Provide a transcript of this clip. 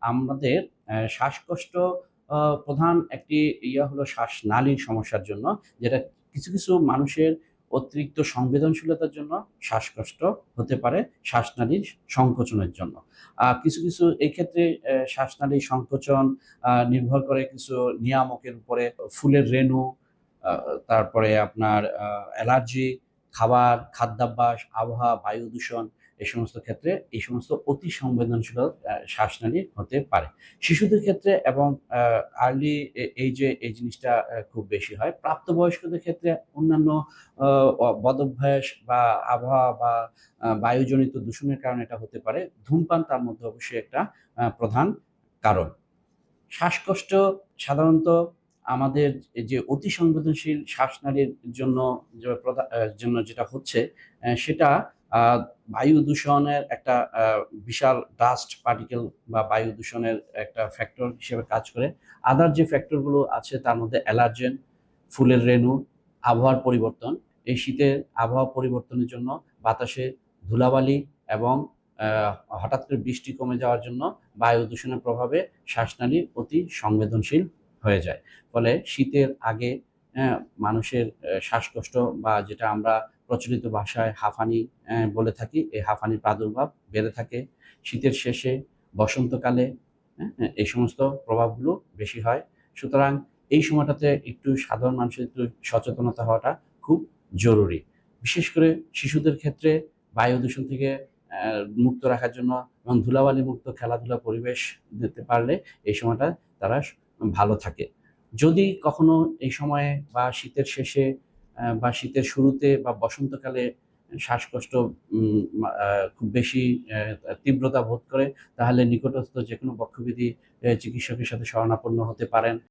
আমাদের শ্বাসকষ্ট প্রধান একটি হলো শ্বাসনালীর সমস্যার জন্য, যেটা কিছু, কিছু মানুষের অতিরিক্ত সংবেদনশীলতার জন্য শ্বাসকষ্ট হতে পারে শ্বাসনালীর সংকোচনের জন্য। কিছু, কিছু এই ক্ষেত্রে শ্বাসনালীর সংকোচন নির্ভর করে কিছু নিয়ামকের উপরে। ফুলের রেণু, আ তারপরে আপনার অ্যালার্জি, খাবার, খাদ্যাভ্যাস, আবহাওয়া, বায়ু দূষণ, এই সমস্ত ক্ষেত্রে এই সমস্ত অতি সংবেদনশীল শ্বাসনালী হতে পারে। শিশুদের ক্ষেত্রে এবং আর্লি এইজে এই জিনিসটা খুব বেশি হয়। প্রাপ্তবয়স্কদের ক্ষেত্রে অন্যান্য আ বদভ্যাস বা আবহাওয়া বা বায়ুজনিত দূষণের কারণে এটা হতে পারে। ধূমপান তার মধ্যে অবশ্যই একটা প্রধান কারণ। শ্বাসকষ্ট সাধারণত আমাদের এই যে অতি সংবেদনশীল শ্বাসনালীর জন্য জন্য যেটা হচ্ছে সেটা আ বায়ু দূষণের একটা বিশাল ডাস্ট পার্টিকেল বা বায়ু দূষণের একটা ফ্যাক্টর হিসেবে কাজ করে। আদার যে ফ্যাক্টর গুলো আছে তার মধ্যে অ্যালার্জেন, ফুলের রেণু, আবহাওয়ার পরিবর্তন। এই শীতের আবহাওয়া পরিবর্তনের জন্য বাতাসে ধুলাবালি এবং আ হঠাৎ করে বৃষ্টি কমে যাওয়ার জন্য বায়ু দূষণের প্রভাবে শ্বাসনালী অতি সংবেদনশীল হয়ে যায়। ফলে শীতের আগে মানুষের শ্বাসকষ্ট বা যেটা আমরা প্রচলিত ভাষায় হাঁফানি বলে থাকি, এই হাঁফানির প্রাদুর্ভাব বেড়ে থাকে। শীতের শেষে, বসন্তকালে এই সমস্ত প্রভাবগুলো বেশি হয়। সুতরাং এই সময়টাতে একটু সাধারণ মানুষের একটু সচেতনতা হওয়াটা খুব জরুরি। বিশেষ করে শিশুদের ক্ষেত্রে বায়ু দূষণ থেকে মুক্ত রাখার জন্য এবং ধুলাবালি মুক্ত খেলাধুলা পরিবেশ দিতে পারলে এই সময়টা তারা ভালো থাকে। যদি কখনো এই সময়ে বা শীতের শেষে বা শীতের শুরুতে বা বসন্তকালে শ্বাসকষ্ট খুব বেশি তীব্রতা বোধ করে, তাহলে নিকটস্থ যেকোনো বক্ষব্যাধি চিকিৎসকের সাথে শরণাপন্ন হতে পারেন।